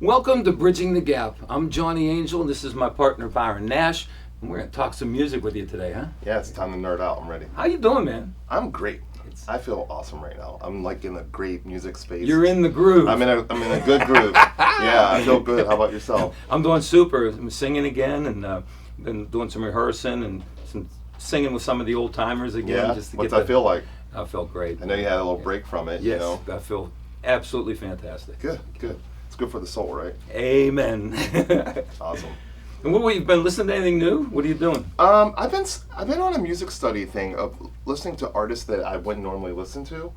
Welcome to Bridging the Gap. I'm Johnny Angel, and this is my partner Byron Nash, and we're going to talk some music with you today, huh? Yeah, it's time to nerd out. I'm ready. How you doing, man? I'm great. I feel awesome right now. I'm like in a great music space. You're in the groove. I'm in a good groove. Yeah, I feel good. How about yourself? I'm doing super. I'm singing again, and been doing some rehearsing and some singing with some of the old timers again. Yeah. Just to What's get that feel like? I felt great. I know you had a little break from it. Yes, You know? I feel absolutely fantastic. Good. It's good for the soul, right? Amen. Awesome. And what, you've been listening to anything new? What are you doing? I've been on a music study thing of listening to artists that I wouldn't normally listen to.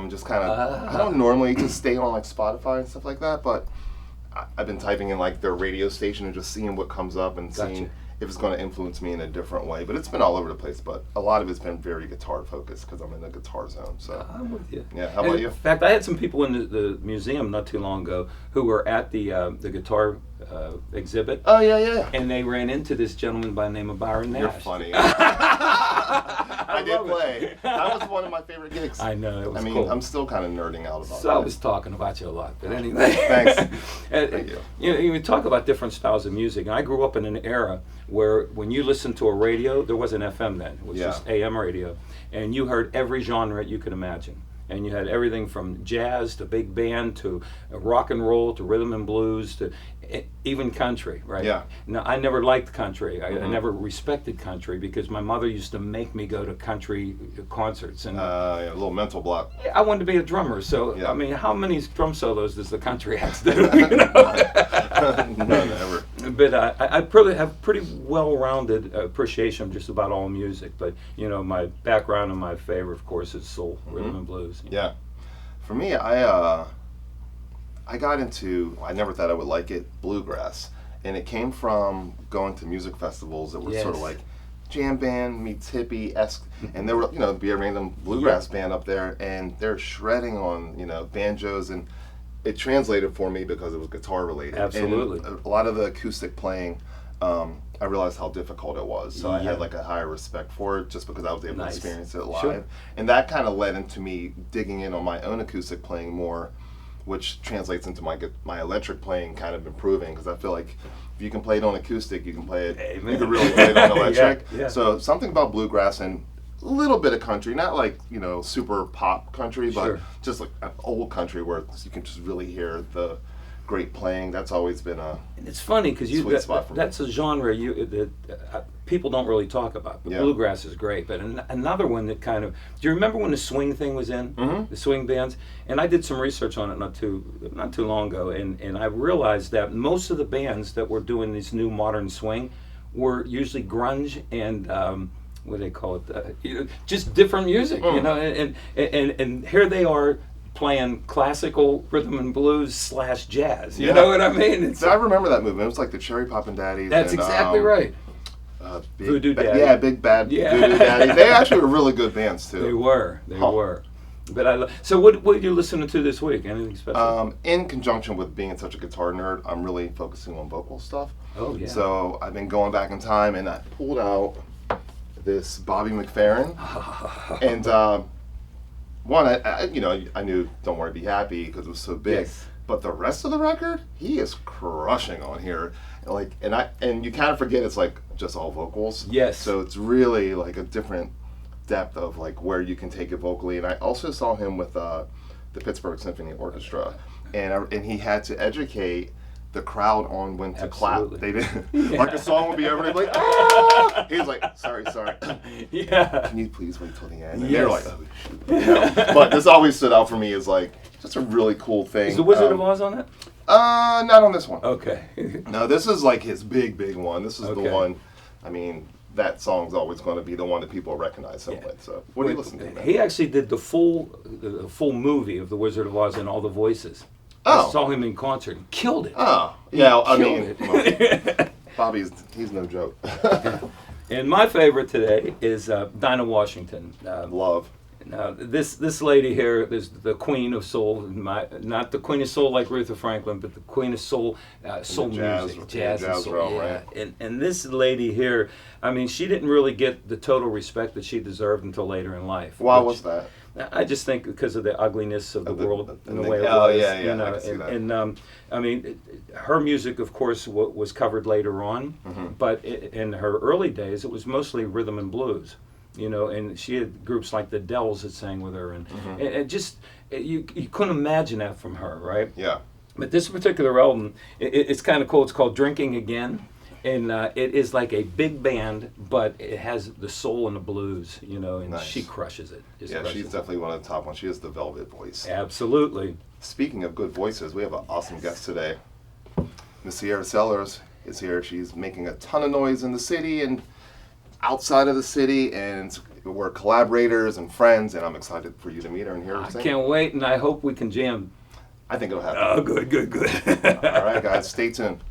Just kind of, I don't normally just stay on like Spotify and stuff like that, but I've been typing in like their radio station and just seeing what comes up and seeing if it's going to influence me in a different way. But it's been all over the place, but a lot of it's been very guitar focused because I'm in the guitar zone. So I'm with you. Yeah, how about you? In fact, I had some people in the museum not too long ago who were at the guitar exhibit. Oh, yeah. And they ran into this gentleman by the name of Byron Nash. You're funny. I did play. That was one of my favorite gigs. I know, it was I mean, cool. I'm still kind of nerding out about So that. I was talking about you a lot, but anyway. Thanks. Thank you. You know, talk about different styles of music. And I grew up in an era where when you listened to a radio, there wasn't FM then. It was just AM radio. And you heard every genre you could imagine. And you had everything from jazz to big band to rock and roll to rhythm and blues to even country, right? Yeah. Now, I never liked country. I never respected country because my mother used to make me go to country concerts. And Yeah, a little mental block. I wanted to be a drummer, so Yeah. I mean, how many drum solos does the country acts do? You know? None ever. But I probably have pretty well-rounded appreciation of just about all music. But you know, my background and my favorite, of course, is soul, rhythm and blues. Yeah. For me, I got into, I never thought I would like it, bluegrass. And it came from going to music festivals that were sort of like jam band meets hippie-esque. And there were, be a random bluegrass band up there, and they're shredding on, banjos, and it translated for me because it was guitar related. Absolutely. And a lot of the acoustic playing, I realized how difficult it was. So I had like a higher respect for it just because I was able to experience it live. Sure. And that kind of led into me digging in on my own acoustic playing more, which translates into my electric playing kind of improving, because I feel like if you can play it on acoustic, you can play it. Amen. You can really play it on electric. Yeah. So something about bluegrass and a little bit of country, not like super pop country, but just like an old country where you can just really hear the great playing. That's always been a And it's funny because that's a genre that people don't really talk about. But bluegrass is great. But another one that kind of, do you remember when the swing thing was in? The swing bands? And I did some research on it not too long ago, and I realized that most of the bands that were doing this new modern swing were usually grunge and what do they call it? Just different music, and here they are playing classical rhythm and blues / jazz. You know what I mean? I remember that movement. It was like the Cherry Poppin' Daddies. That's exactly right. Voodoo Daddy. Big Bad Voodoo Daddy. They actually were really good bands too. They were. But so what are you listening to this week? Anything special? In conjunction with being such a guitar nerd, I'm really focusing on vocal stuff. Oh yeah. So I've been going back in time, and I pulled out this Bobby McFerrin, and one, I knew "Don't Worry, Be Happy" because it was so big. Yes. But the rest of the record, he is crushing on here. And you kind of forget it's like just all vocals. Yes. So it's really like a different depth of like where you can take it vocally. And I also saw him with the Pittsburgh Symphony Orchestra, and he had to educate the crowd on when to clap. They didn't like a song would be over, they'd be like, ah! He's like, sorry. Yeah. Can you please wait till the end? And they're like, oh shoot. But this always stood out for me as like just a really cool thing. Is the Wizard of Oz on it? Not on this one. Okay. No, this is like his big one. This is the one. I mean, that song's always going to be the one that people recognize him with. So, what do you listen to, man? He actually did the full movie of the Wizard of Oz and all the voices. Oh. I saw him in concert. He killed it. Oh, yeah. I mean, it. he's no joke. And my favorite today is Dinah Washington. Love. Now, this lady here is the queen of soul, not the queen of soul like Aretha Franklin, but the queen of soul, soul music, jazz and soul. Realm, yeah. right? And this lady here, I mean, she didn't really get the total respect that she deserved until later in life. Why was that? I just think because of the ugliness of the world and the way it was. Yeah. You know, I mean, her music, of course, was covered later on, but in her early days, it was mostly rhythm and blues. You know, and she had groups like the Dells that sang with her, and it just you couldn't imagine that from her, right? Yeah. But this particular album, it's kind of cool. It's called Drinking Again. And it is like a big band, but it has the soul and the blues, you know, and she crushes it. She's definitely one of the top ones. She has the velvet voice. Absolutely. Speaking of good voices, we have an awesome guest today. Miss Sierra Sellers is here. She's making a ton of noise in the city and outside of the city, and we're collaborators and friends, and I'm excited for you to meet her and hear her sing. I can't wait, and I hope we can jam. I think it'll happen. Oh, good. All right, guys, stay tuned.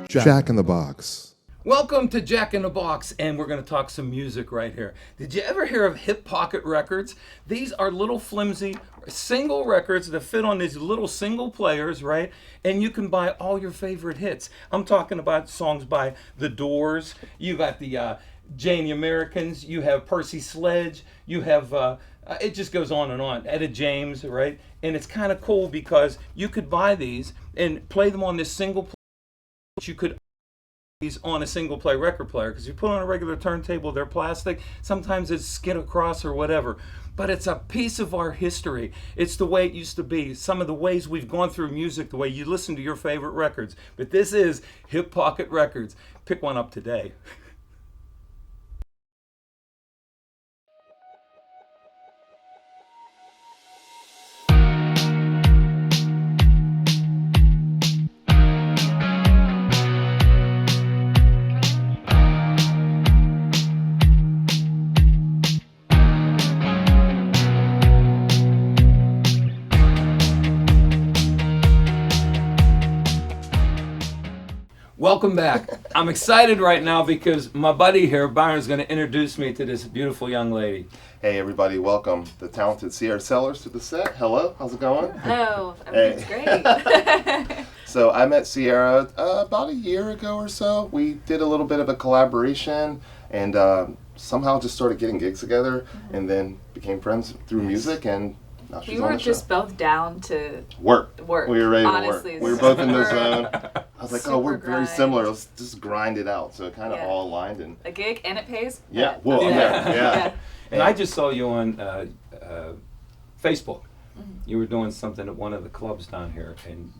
Jack in the Box. Welcome to Jack in the Box, and we're going to talk some music right here. Did you ever hear of hip pocket records? These are little flimsy single records that fit on these little single players, right? And you can buy all your favorite hits. I'm talking about songs by The Doors. You got the Janie Americans. You have Percy Sledge. You have, it just goes on and on. Etta James, right? And it's kind of cool because you could buy these and play them on this single player. You could these on a single play record player, because you put on a regular turntable, they're plastic, sometimes it's skid across or whatever, but it's a piece of our history. It's the way it used to be, some of the ways we've gone through music, the way you listen to your favorite records. But this is Hip Pocket Records. Pick one up today. Welcome back. I'm excited right now because my buddy here, Byron's going to introduce me to this beautiful young lady. Hey everybody, welcome the talented Sierra Sellers to the set. Hello, how's it going? Hello, everything's great. So I met Sierra about a year ago or so. We did a little bit of a collaboration and somehow just started getting gigs together and then became friends through music, and now she's We on were the just show. both down to Work. We were ready honestly, to work. We were both in the zone. I was like, Super we're very grind. similar. Let's just grind it out. So it kind of all aligned. And a gig and it pays. yeah, well, yeah. And I just saw you on Facebook. You were doing something at one of the clubs down here, and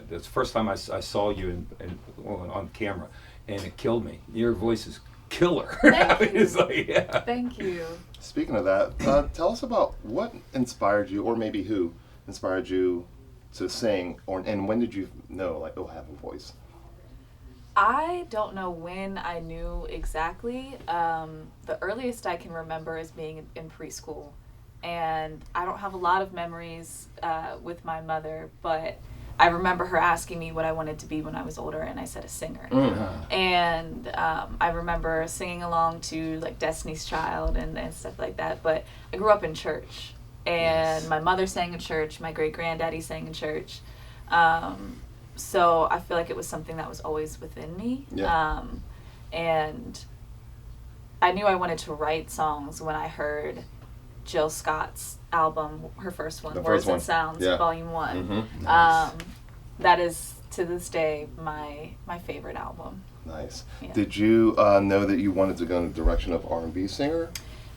that's the first time I saw you on camera, and it killed me. Your voice is killer. Thank you. It's like, yeah. Thank you. Speaking of that, tell us about what inspired you, or maybe who inspired you to sing, and when did you know, like, I have a voice? I don't know when I knew exactly. The earliest I can remember is being in preschool. And I don't have a lot of memories with my mother, but I remember her asking me what I wanted to be when I was older, and I said a singer. And I remember singing along to like Destiny's Child and stuff like that. But I grew up in church, and my mother sang in church, my great-granddaddy sang in church. So I feel like it was something that was always within me. Yeah. And I knew I wanted to write songs when I heard Jill Scott's album, her first one, Words and Sounds, Volume 1. Nice. That is, to this day, my favorite album. Nice. Yeah. Did you know that you wanted to go in the direction of R&B singer?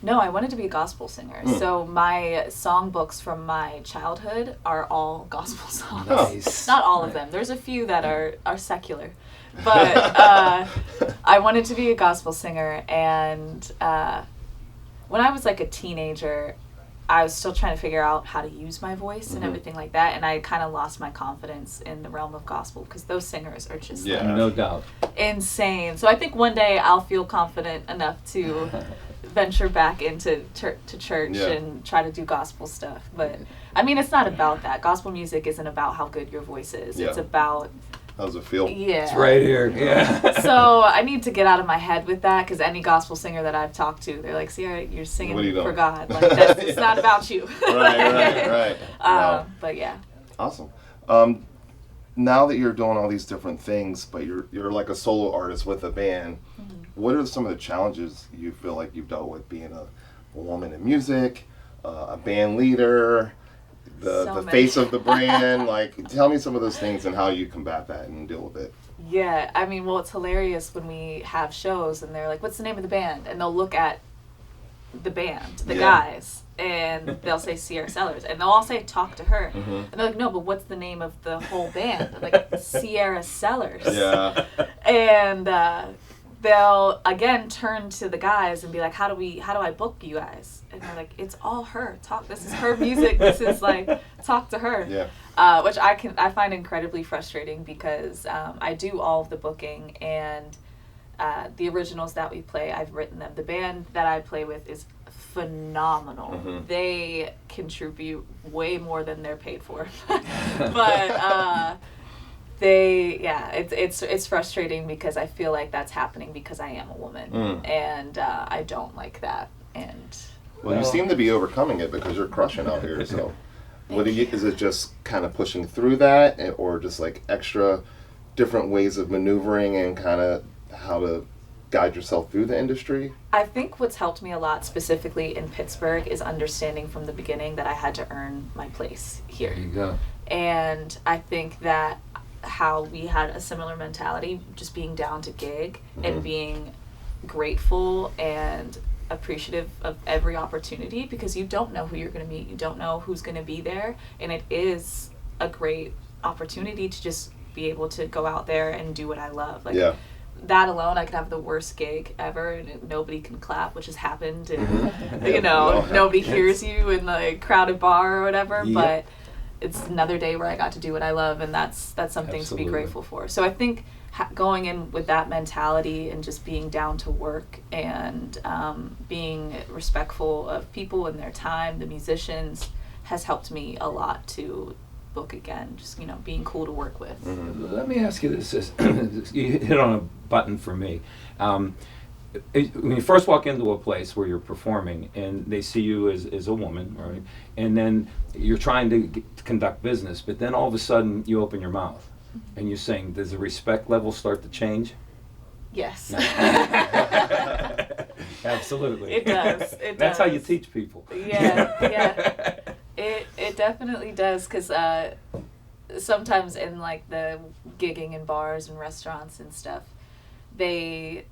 No, I wanted to be a gospel singer. So my songbooks from my childhood are all gospel songs. Nice. Not all of them. There's a few that are secular. But I wanted to be a gospel singer, and when I was like a teenager, I was still trying to figure out how to use my voice and everything like that, and I kind of lost my confidence in the realm of gospel because those singers are just like, No doubt. insane. So I think one day I'll feel confident enough to venture back into church and try to do gospel stuff. But I mean, it's not about that. Gospel music isn't about how good your voice is. It's about how does it feel? Yeah. It's right here. Yeah. So I need to get out of my head with that, because any gospel singer that I've talked to, they're like, Sierra, you're singing for God. Like, it's not about you. Right. Wow. But yeah. Awesome. now that you're doing all these different things, but you're like a solo artist with a band, what are some of the challenges you feel like you've dealt with being a woman in music, a band leader, the face of the brand? Like, tell me some of those things and how you combat that and deal with it. Yeah, I mean, well, it's hilarious when we have shows and they're like, what's the name of the band? And they'll look at the band, the guys, and they'll say Sierra Sellers, and they'll all say talk to her, and they're like, no, but what's the name of the whole band? I'm like, Sierra Sellers. Yeah. And they'll again turn to the guys and be like, how do I book you guys? And they're like, it's all her. This is her music. This is like, talk to her. Yeah. Which I find incredibly frustrating because I do all of the booking, and the originals that we play, I've written them. The band that I play with is phenomenal. They contribute way more than they're paid for. But it's frustrating because I feel like that's happening because I am a woman, and I don't like that. And well, you seem to be overcoming it because you're crushing out here. So, is it just kind of pushing through that, or just like extra different ways of maneuvering and kind of how to guide yourself through the industry? I think what's helped me a lot, specifically in Pittsburgh, is understanding from the beginning that I had to earn my place here. There you go. And I think that how we had a similar mentality, just being down to gig and being grateful and appreciative of every opportunity, because you don't know who you're going to meet, you don't know who's going to be there, and it is a great opportunity to just be able to go out there and do what I love. Like, that alone, I could have the worst gig ever and nobody can clap, which has happened, and nobody hears you in the crowded bar or whatever, but it's another day where I got to do what I love, and that's something to be grateful for. So I think going in with that mentality and just being down to work and being respectful of people and their time, the musicians, has helped me a lot to book again, just being cool to work with. Let me ask you this. You hit on a button for me. When you first walk into a place where you're performing and they see you as a woman, right, and then you're trying to conduct business, but then all of a sudden you open your mouth and you sing, does the respect level start to change? Yes. Absolutely. It does. That's how you teach people. Yeah. It definitely does, because sometimes in like the gigging in bars and restaurants and stuff, they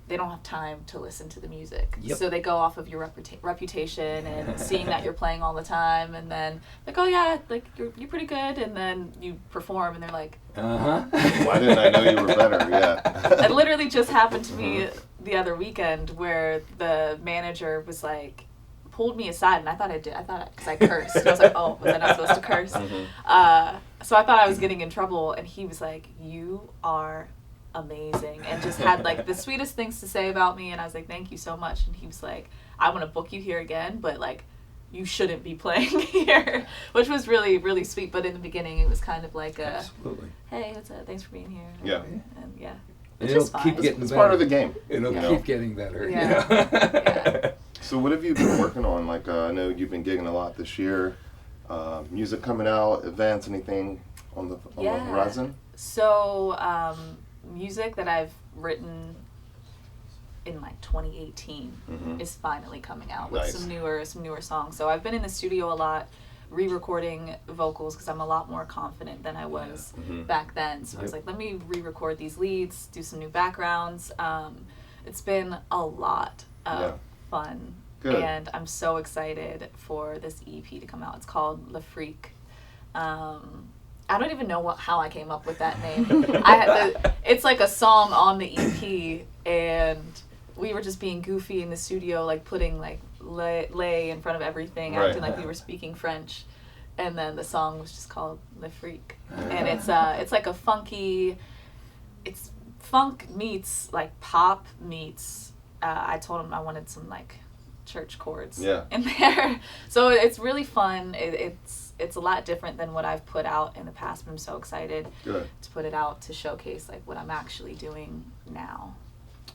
don't have time to listen to the music. So they go off of your reputation and seeing that you're playing all the time, and then like, oh yeah, like you're pretty good, and then you perform and they're like, why didn't I know you were better? Yeah. It literally just happened to me the other weekend where the manager was like, pulled me aside, and I thought because I cursed. And I was like, oh, was I not supposed to curse? So I thought I was getting in trouble, and he was like, you are amazing, and just had like the sweetest things to say about me, and I was like, thank you so much. And he was like, I want to book you here again, but like, you shouldn't be playing here, which was really, really sweet. But in the beginning, it was kind of like hey, what's up? Thanks for being here. Yeah. And It's just fine. It's part of the game. It'll keep getting better. Yeah. So what have you been working on? Like, I know you've been gigging a lot this year. Music coming out, events, anything on the horizon? So music that I've written in like 2018 is finally coming out with some newer songs. So I've been in the studio a lot, re-recording vocals, because I'm a lot more confident than I was back then. So I was like, let me re-record these leads, do some new backgrounds. It's been a lot of fun. Good. And I'm so excited for this EP to come out. It's called Le Freak. I don't even know how I came up with that name. It's like a song on the EP, and we were just being goofy in the studio, like putting like lay in front of everything, acting like we were speaking French, and then the song was just called Le Freak. And it's like a funky, it's funk meets like pop meets. I told him I wanted some like church chords in there, so it's really fun. It's a lot different than what I've put out in the past, but I'm so excited to put it out to showcase like what I'm actually doing now,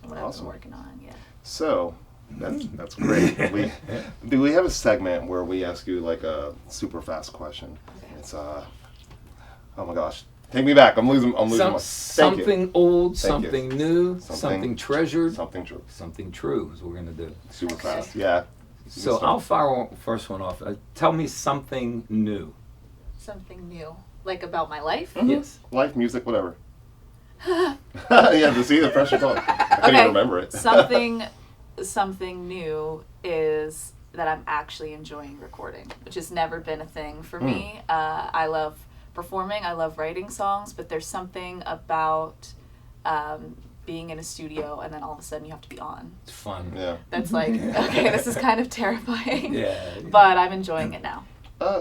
what I've been working on. So that's great. We have a segment where we ask you like a super fast question. It's oh my gosh, Take me back. I'm losing my... Something old, something new, something treasured. Something true. Something true is what we're going to do. Super fast. Yeah. So I'll fire first one off. Tell me something new. Something new. Like about my life? Mm-hmm. Yes. Life, music, whatever. Yeah, to see the pressure's on. I couldn't even remember it. Something new is that I'm actually enjoying recording, which has never been a thing for me. I love performing, I love writing songs, but there's something about being in a studio and then all of a sudden you have to be on. It's fun. Yeah. That's like, okay, this is kind of terrifying. Yeah. But I'm enjoying it now.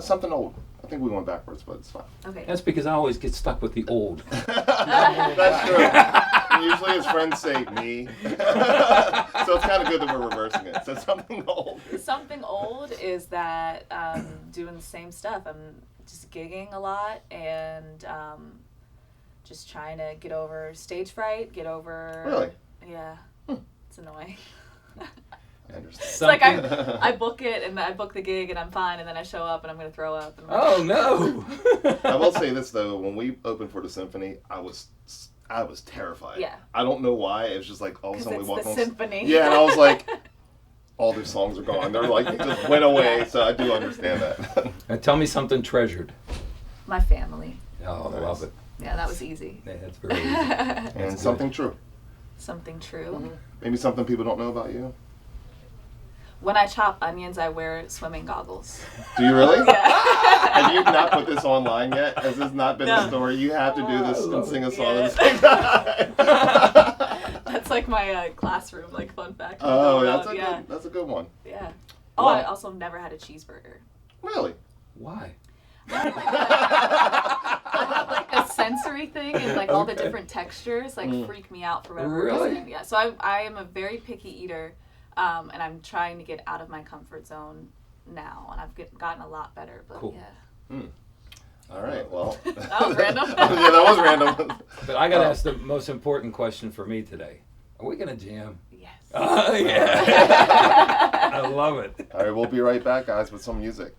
Something old. I think we went backwards, but it's fine. Okay. That's because I always get stuck with the old. That's true. Usually his friends say me. So it's kind of good that we're reversing it. So something old. Something old is that doing the same stuff. I'm just gigging a lot and just trying to get over stage fright, Really? Yeah. It's annoying. I understand. It's like I book it and I book the gig and I'm fine and then I show up and I'm going to throw up. And Oh, no. I will say this, though. When we opened for the symphony, I was terrified. Yeah. I don't know why. It was just like all of a sudden we walked on. Symphony. Yeah, and I was like, all their songs are gone. They're like, they just went away. So I do understand that. And tell me something treasured. My family. Oh, I love it. Yeah, that was easy. Yeah, that's very easy. And something true. Something true. Mm-hmm. Maybe something people don't know about you. When I chop onions, I wear swimming goggles. Do you really? Yeah. Have you not put this online yet? Has this not been a story? You have to do this and sing a song at the same time. That's like my classroom, like fun fact. Oh, that's a good one. Yeah. Oh, I also never had a cheeseburger. Really? Why? I have like a sensory thing and like all the different textures like freak me out for whatever reason. Yeah. So I am a very picky eater. And I'm trying to get out of my comfort zone now, and I've gotten a lot better. But cool. Yeah. All right. Well. That was random. Yeah, that was random. But I got to ask the most important question for me today. Are we gonna jam? Yes. Oh yeah. I love it. All right, we'll be right back, guys, with some music.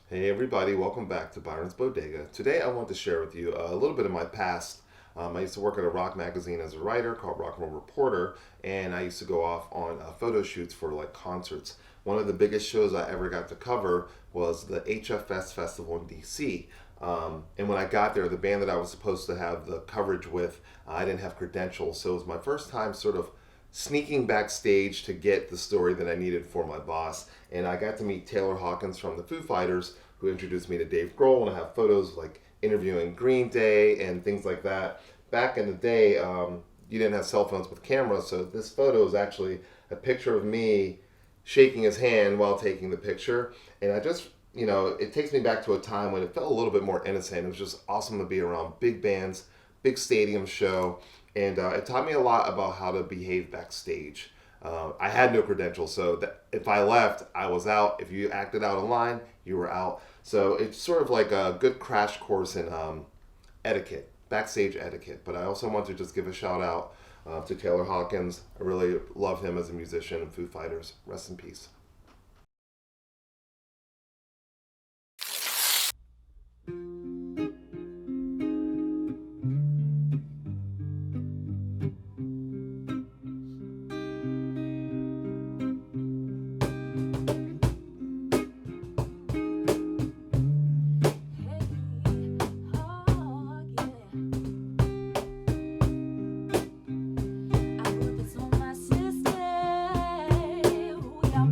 Hey everybody, welcome back to Byron's Bodega. Today I want to share with you a little bit of my past. I used to work at a rock magazine as a writer called Rock and Roll Reporter, and I used to go off on photo shoots for like concerts. One of the biggest shows I ever got to cover was the HFS Festival in DC. And when I got there, the band that I was supposed to have the coverage with, I didn't have credentials, so it was my first time sort of sneaking backstage to get the story that I needed for my boss. And I got to meet Taylor Hawkins from the Foo Fighters, who introduced me to Dave Grohl, and I have photos like interviewing Green Day and things like that. Back in the day, you didn't have cell phones with cameras, so this photo is actually a picture of me shaking his hand while taking the picture. And I just, it takes me back to a time when it felt a little bit more innocent. It was just awesome to be around big bands, big stadium show, and it taught me a lot about how to behave backstage. I had no credentials, so that if I left, I was out. If you acted out of line, you were out. So it's sort of like a good crash course in etiquette, backstage etiquette. But I also want to just give a shout out to Taylor Hawkins. I really love him as a musician and Foo Fighters. Rest in peace. Y'all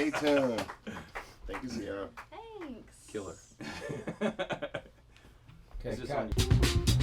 Stay tuned. Thank you, Sierra. Thanks. Killer. Okay, Is this cut. on-